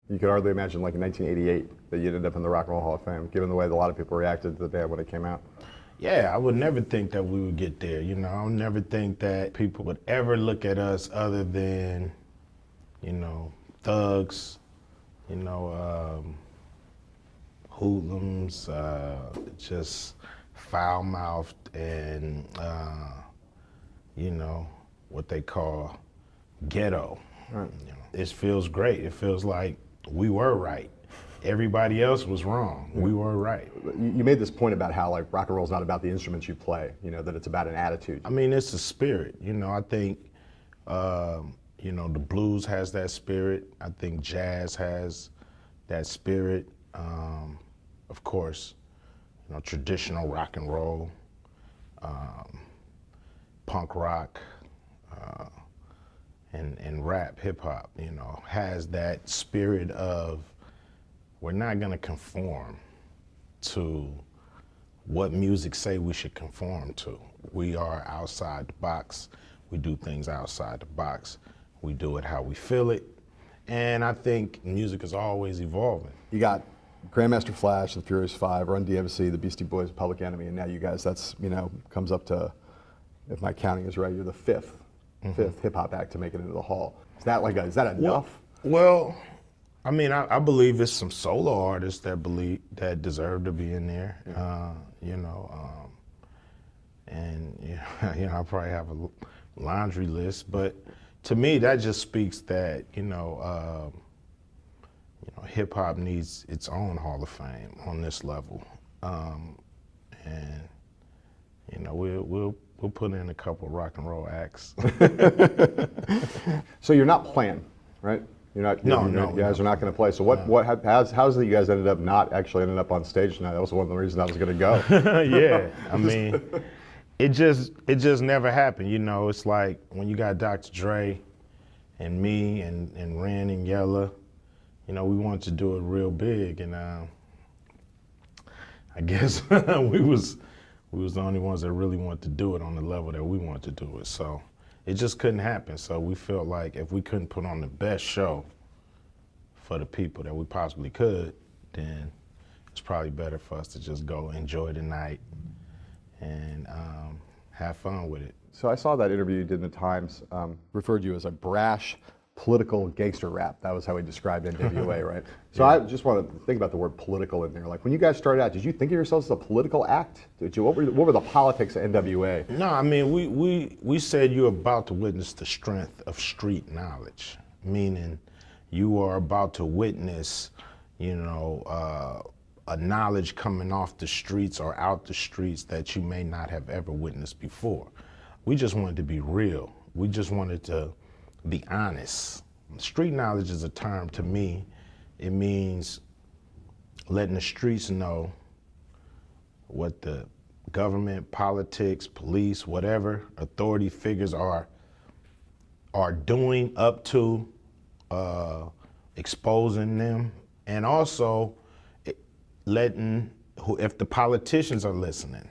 You could hardly imagine, like in 1988, that you'd end up in the Rock and Roll Hall of Fame, given the way that a lot of people reacted to the band when it came out. Yeah, I would never think that we would get there. I would never think that people would ever look at us other than, thugs, hoodlums, just foul-mouthed and, what they call ghetto. Right. It feels great. It feels like we were right. Everybody else was wrong. We were right. You made this point about how like rock and roll is not about the instruments you play, that it's about an attitude. I mean, it's a spirit. I think, the blues has that spirit. I think jazz has that spirit. Of course, traditional rock and roll, punk rock, and rap, hip hop, has that spirit of we're not gonna conform to what music say we should conform to. We are outside the box. We do things outside the box. We do it how we feel it. And I think music is always evolving. You got Grandmaster Flash, the Furious Five, Run DMC, the Beastie Boys, Public Enemy, and now you guys, that's, comes up to, if my counting is right, you're the fifth hip hop act to make it into the hall. Is that enough? Well, I mean, I believe it's some solo artists that deserve to be in there. I probably have a laundry list, but to me, that just speaks that hip hop needs its own Hall of Fame on this level, we'll put in a couple rock and roll acts. So you're not playing, right? You're not. No, you guys are not going to play. So how's it you guys ended up on stage tonight? That was one of the reasons I was going to go. Yeah, I mean, it just never happened. It's like when you got Dr. Dre and me and Ren and Yella, we wanted to do it real big, and I guess we was the only ones that really wanted to do it on the level that we wanted to do it. So it just couldn't happen. So we felt like if we couldn't put on the best show for the people that we possibly could, then it's probably better for us to just go enjoy the night and have fun with it. So I saw that interview you did in the Times, referred to you as a brash, political gangster rap. That was how he described NWA, right? So yeah. I just want to think about the word political in there. Like when you guys started out, did you think of yourselves as a political act? What were the politics of NWA? No, I mean, we said you're about to witness the strength of street knowledge, meaning you are about to witness, a knowledge coming off the streets or out the streets that you may not have ever witnessed before. We just wanted to be real. We just wanted to be honest. Street knowledge is a term to me. It means letting the streets know what the government, politics, police, whatever authority figures are doing up to, exposing them, and also letting, if the politicians are listening,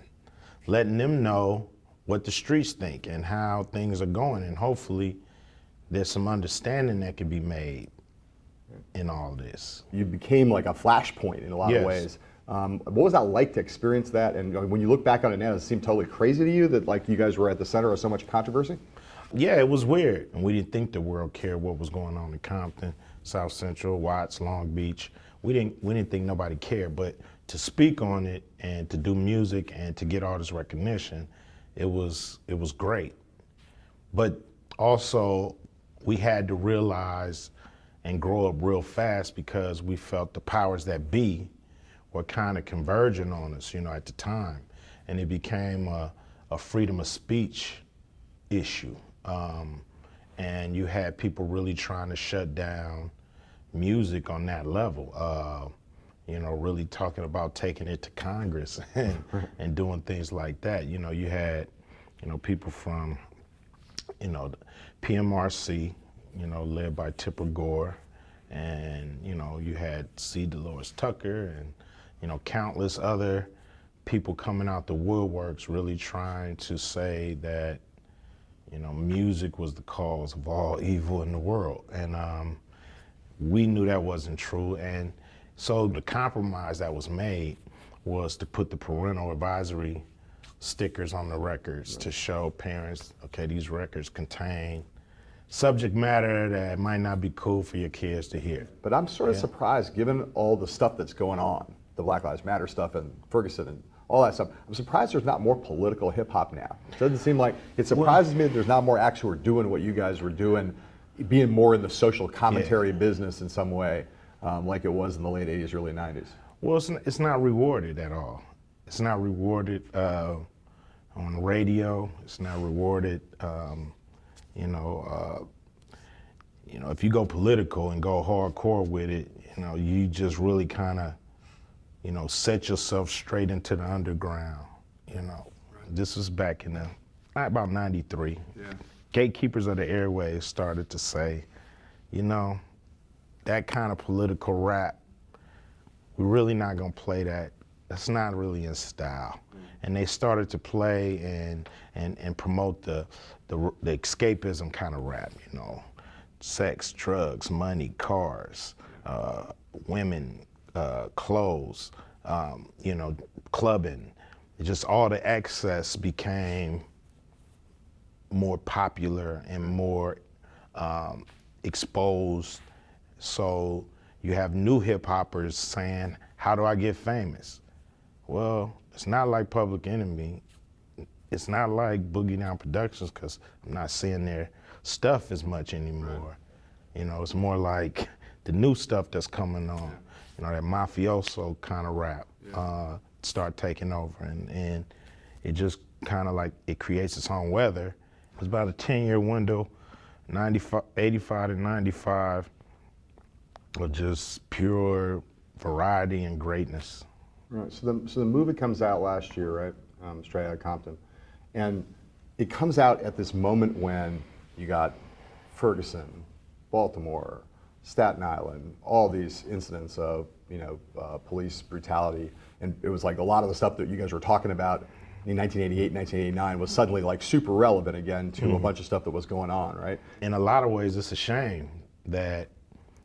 letting them know what the streets think and how things are going, and hopefully there's some understanding that can be made in all this. You became like a flashpoint in a lot of ways. What was that like to experience that? And when you look back on it now, does it seem totally crazy to you that like you guys were at the center of so much controversy? Yeah, it was weird. And we didn't think the world cared what was going on in Compton, South Central, Watts, Long Beach. We didn't think nobody cared, but to speak on it and to do music and to get all this recognition, it was great. But also, we had to realize and grow up real fast because we felt the powers that be were kind of converging on us, at the time. And it became a freedom of speech issue. And you had people really trying to shut down music on that level, really talking about taking it to Congress and doing things like that. You had, people from, PMRC, led by Tipper Gore, and, you had C. Dolores Tucker and, countless other people coming out the woodworks really trying to say that, music was the cause of all evil in the world. And we knew that wasn't true. And so the compromise that was made was to put the parental advisory stickers on the records to show parents, okay, these records contain subject matter that might not be cool for your kids to hear. But I'm sort of surprised, given all the stuff that's going on, the Black Lives Matter stuff and Ferguson and all that stuff. I'm surprised there's not more political hip hop now. It doesn't seem like, it surprises me that there's not more acts who are doing what you guys were doing, being more in the social commentary business in some way, like it was in the late 80s, early 90s. Well, it's not rewarded at all. It's not rewarded on the radio. It's not rewarded, if you go political and go hardcore with it, you just really kind of, set yourself straight into the underground. This was back in about 93. Yeah. Gatekeepers of the airways started to say, that kind of political rap, we're really not gonna play that. That's not really in style. And they started to play and promote the escapism kind of rap, sex, drugs, money, cars, women, clothes, clubbing. Just all the excess became more popular and more exposed. So you have new hip hoppers saying, how do I get famous? Well, it's not like Public Enemy. It's not like Boogie Down Productions, because I'm not seeing their stuff as much anymore. It's more like the new stuff that's coming on, that mafioso kind of rap start taking over. And it just kind of like, it creates its own weather. It was about a 10-year window, 85 to 95, of just pure variety and greatness. Right. So the movie comes out last year, right? Straight Outta Compton, and it comes out at this moment when you got Ferguson, Baltimore, Staten Island, all these incidents of police brutality, and it was like a lot of the stuff that you guys were talking about in 1988, 1989 was suddenly like super relevant again to a bunch of stuff that was going on, right? In a lot of ways, it's a shame that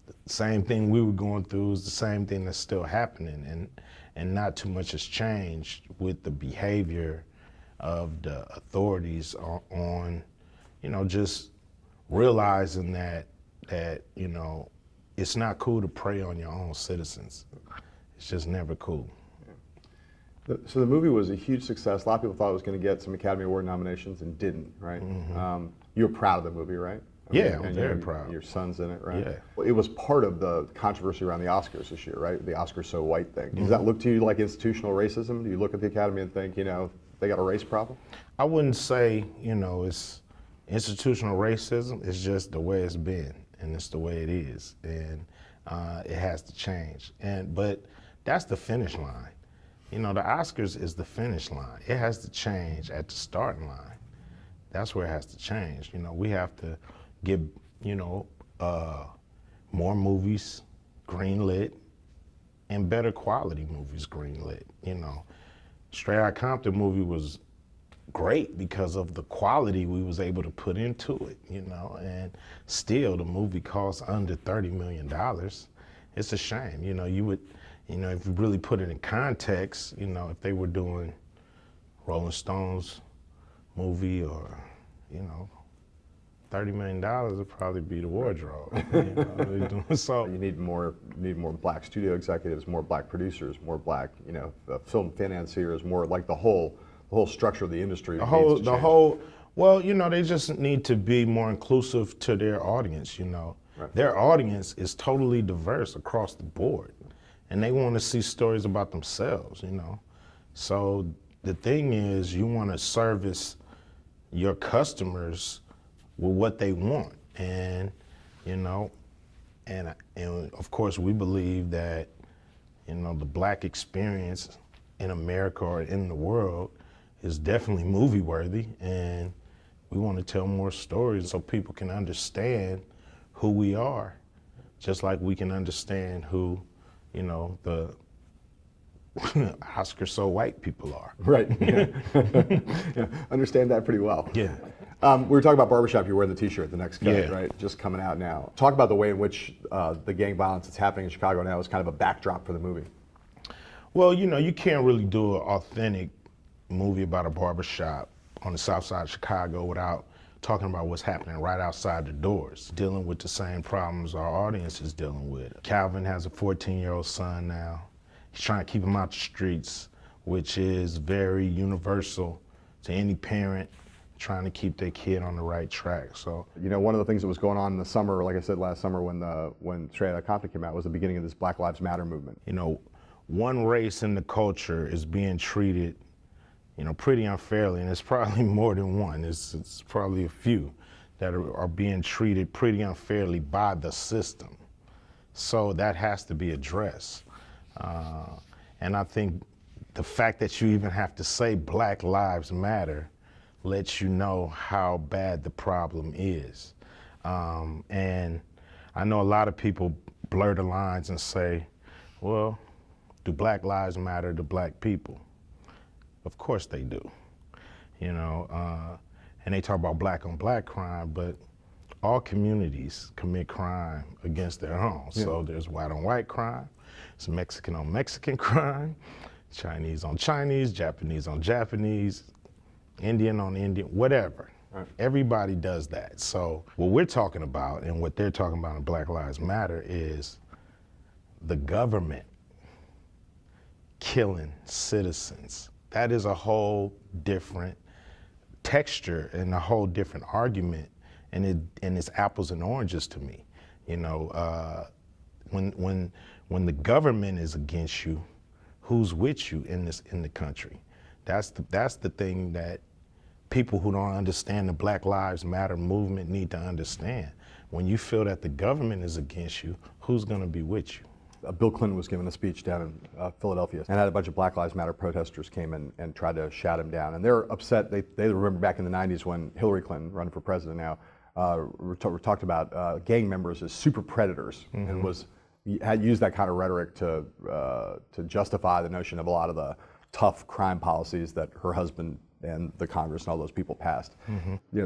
the same thing we were going through is the same thing that's still happening, and not too much has changed with the behavior of the authorities on just realizing that it's not cool to prey on your own citizens. It's just never cool. So the movie was a huge success. A lot of people thought it was going to get some Academy Award nominations and didn't, right? You were proud of the movie, right? I'm very proud. Your son's in it, right? Yeah. Well, it was part of the controversy around the Oscars this year, right? The Oscars so white thing. Does that look to you like institutional racism? Do you look at the Academy and think, they got a race problem? I wouldn't say, it's institutional racism. It's just the way it's been, and it's the way it is, and it has to change. But that's the finish line. The Oscars is the finish line. It has to change at the starting line. That's where it has to change. We have to get, more movies greenlit and better quality movies greenlit. Straight Outta Compton movie was great because of the quality we was able to put into it, and still the movie costs under $30 million. It's a shame, you would, if you really put it in context, if they were doing Rolling Stones movie or, $30 million would probably be the wardrobe. So you need more black studio executives, more black producers, more black, film financiers, more like the whole structure of the industry. They just need to be more inclusive to their audience. Right. Their audience is totally diverse across the board, and they want to see stories about themselves. So the thing is, you want to service your customers with what they want, and of course we believe that the black experience in America or in the world is definitely movie worthy, and we want to tell more stories so people can understand who we are, just like we can understand who the Oscar so white people are. Right. Yeah. Yeah. Understand that pretty well. Yeah. We were talking about barbershop. You're wearing the T-shirt, the next cut, Yeah. right? Just coming out now. Talk about the way in which the gang violence that's happening in Chicago now is kind of a backdrop for the movie. Well, you can't really do an authentic movie about a barbershop on the south side of Chicago without talking about what's happening right outside the doors, dealing with the same problems our audience is dealing with. Calvin has a 14-year-old son now. He's trying to keep him out the streets, which is very universal to any parent trying to keep their kid on the right track. So, One of the things that was going on in the summer, like I said last summer when Straight Outta Compton came out, was the beginning of this Black Lives Matter movement. one race in the culture is being treated pretty unfairly, and it's probably more than one. It's probably a few that are being treated pretty unfairly by the system. So that has to be addressed. And I think the fact that you even have to say Black Lives Matter lets you know how bad the problem is. And I know a lot of people blur the lines and say, well, do Black Lives matter to Black people? Of course they do, and they talk about black on black crime, but all communities commit crime against their own. Yeah. So there's white on white crime, it's Mexican on Mexican crime, Chinese on Chinese, Japanese on Japanese, Indian on Indian, whatever. Right. Everybody does that. So what we're talking about and what they're talking about in Black Lives Matter is the government killing citizens. That is a whole different texture and a whole different argument, and it's apples and oranges to me. When the government is against you, who's with you in the country? That's the thing that people who don't understand the Black Lives Matter movement need to understand. When you feel that the government is against you, who's going to be with you? Bill Clinton was giving a speech down in Philadelphia and had a bunch of Black Lives Matter protesters came in and tried to shout him down. And they're upset. They remember back in the 90s when Hillary Clinton, running for president now, talked about gang members as super predators, and had used that kind of rhetoric to justify the notion of a lot of the tough crime policies that her husband and the Congress and all those people passed.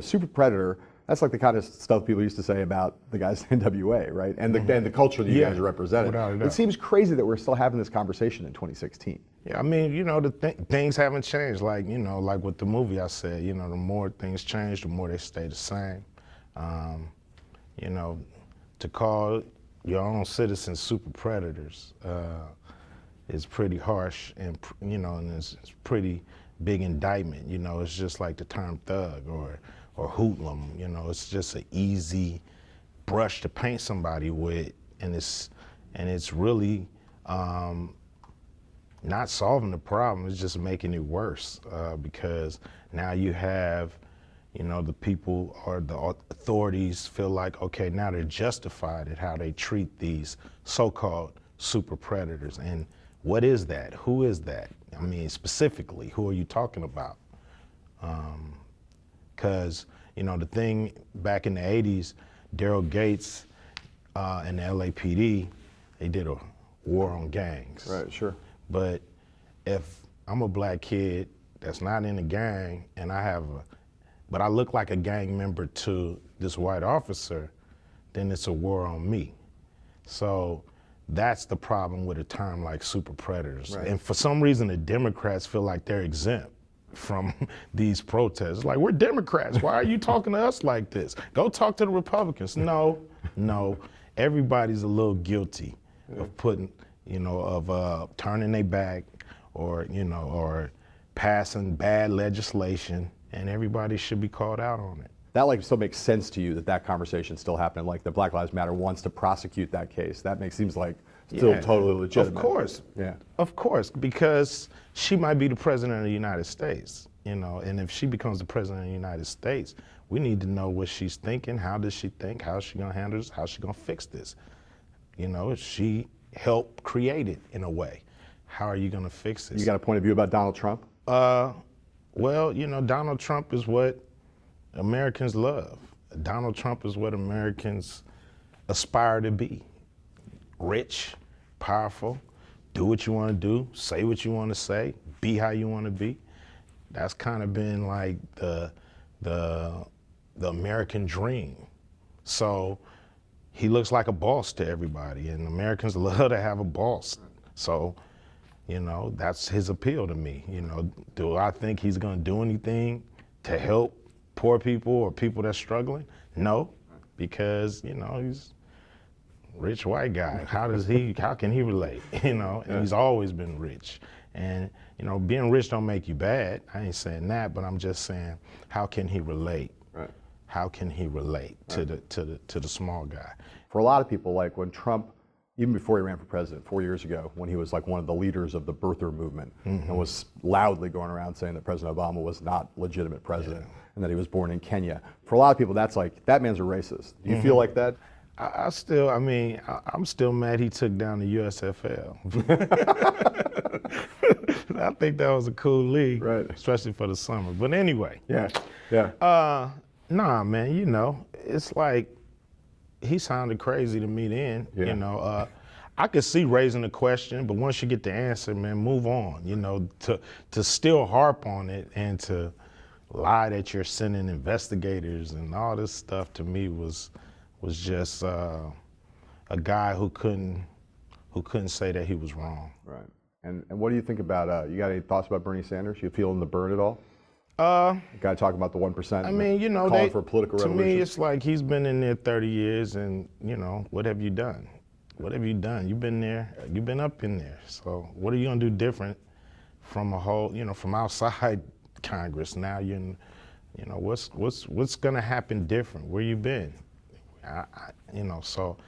Super predator. That's like the kind of stuff people used to say about the guys in NWA, right? And the culture that you guys represented. It seems crazy that we're still having this conversation in 2016. Yeah, I mean, things haven't changed. Like with the movie I said, the more things change, the more they stay the same. To call your own citizens super predators is pretty harsh, and and it's pretty big indictment. It's just like the term thug or hoodlum, it's just an easy brush to paint somebody with, and it's really not solving the problem. It's just making it worse because now you have, the people or the authorities feel like, okay, now they're justified at how they treat these so-called super predators. And what is that? Who is that? I mean, specifically, who are you talking about? Because, the thing back in the 80s, Daryl Gates and the LAPD, they did a war on gangs. Right, sure. But if I'm a Black kid that's not in a gang and but I look like a gang member to this white officer, then it's a war on me. So that's the problem with a term like super predators. Right. And for some reason, the Democrats feel like they're exempt from these protests. Like, we're Democrats. Why are you talking to us like this? Go talk to the Republicans. No. Everybody's a little guilty of putting, turning their back or passing bad legislation, and everybody should be called out on it. That still makes sense to you that conversation's still happening, like the Black Lives Matter wants to prosecute that case. That seems like still totally legitimate. Of course. Yeah. Of course, because she might be the president of the United States, and if she becomes the president of the United States, we need to know what she's thinking. How does she think? How's she gonna handle this? How's she gonna fix this? She helped create it in a way. How are you gonna fix this? You got a point of view about Donald Trump? Well, Donald Trump is what Americans love. Donald Trump is what Americans aspire to be. Rich, powerful, do what you want to do, say what you want to say, be how you want to be. That's kind of been like the American dream. So he looks like a boss to everybody, and Americans love to have a boss. So, you know, that's his appeal to me. You know, do I think he's going to do anything to help poor people or people that's struggling? No, because, you know, he's a rich white guy. How can he relate? You know, and he's always been rich. And, you know, being rich don't make you bad. I ain't saying that, but I'm just saying, how can he relate? Right. How can he relate to the small guy? For a lot of people, like when Trump, even before he ran for president 4 years ago, when he was like one of the leaders of the birther movement and was loudly going around saying that President Obama was not legitimate president and that he was born in Kenya. For a lot of people, that's like, that man's a racist. Do you feel like that? I'm still mad he took down the USFL. I think that was a cool league, Right. especially for the summer. But anyway. Yeah. Nah, man, you know, it's like, he sounded crazy to me then, you know. I could see raising the question, but once you get the answer, man, move on. You know, to still harp on it and to lie that you're sending investigators and all this stuff to me was just a guy who couldn't say that he was wrong. Right. And what do you think about, you got any thoughts about Bernie Sanders? You feeling the burn at all? Guy talking about the 1%. I mean, you know, calling for a political to revolution. me, it's like he's been in there 30 years, and you know, what have you done? What have you done? You've been there. You've been up in there. So what are you gonna do different from a whole, you know, from outside Congress? Now you're, you know, what's gonna happen different? Where you been? You know, so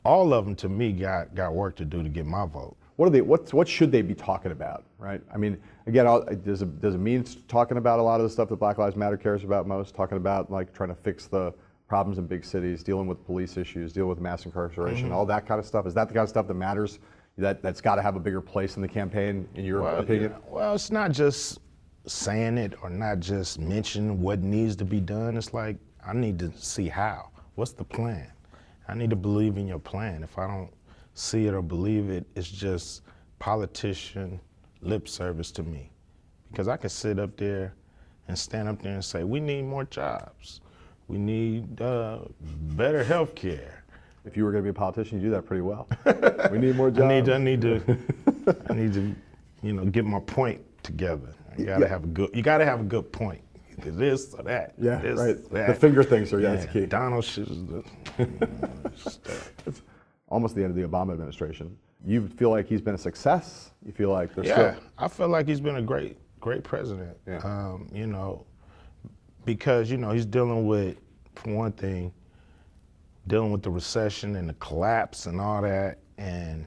all of them to me got work to do to get my vote. What should they be talking about, right? I mean, again, does it mean talking about a lot of the stuff that Black Lives Matter cares about most? Talking about like trying to fix the problems in big cities, dealing with police issues, dealing with mass incarceration, all that kind of stuff. Is that the kind of stuff that matters? That's got to have a bigger place in the campaign, in your opinion? Yeah. Well, it's not just saying it or not just mentioning what needs to be done. It's like, I need to see how. What's the plan? I need to believe in your plan. If I don't see it or believe it, it's just politician lip service to me. Because I could sit up there and stand up there and say, we need more jobs. We need better health care. If you were going to be a politician, you do that pretty well. We need more jobs. I need to, you know, get my point together. You gotta have a good point. Either this or that. Yeah, this, right. That. The finger things are that's key. Donald should. It's almost the end of the Obama administration. You feel like he's been a success? You feel like there's I feel like he's been a great president. Yeah. You know, because, you know, he's dealing with, for one thing, dealing with the recession and the collapse and all that, and,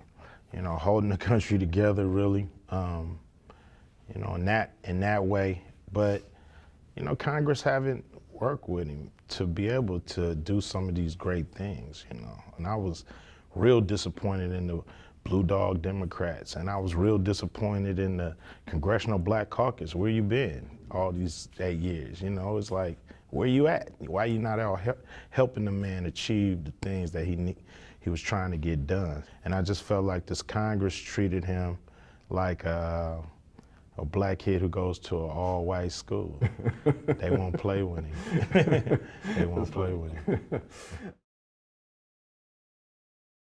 you know, holding the country together really, you know, in that way. But, you know, Congress haven't worked with him to be able to do some of these great things, you know. And I was real disappointed in the Blue Dog Democrats, and I was real disappointed in the Congressional Black Caucus. Where you been all these 8 years? You know, it's like, where you at? Why you not out helping the man achieve the things that he was trying to get done? And I just felt like this Congress treated him like a black kid who goes to an all-white school. They won't play with him. They won't play with him.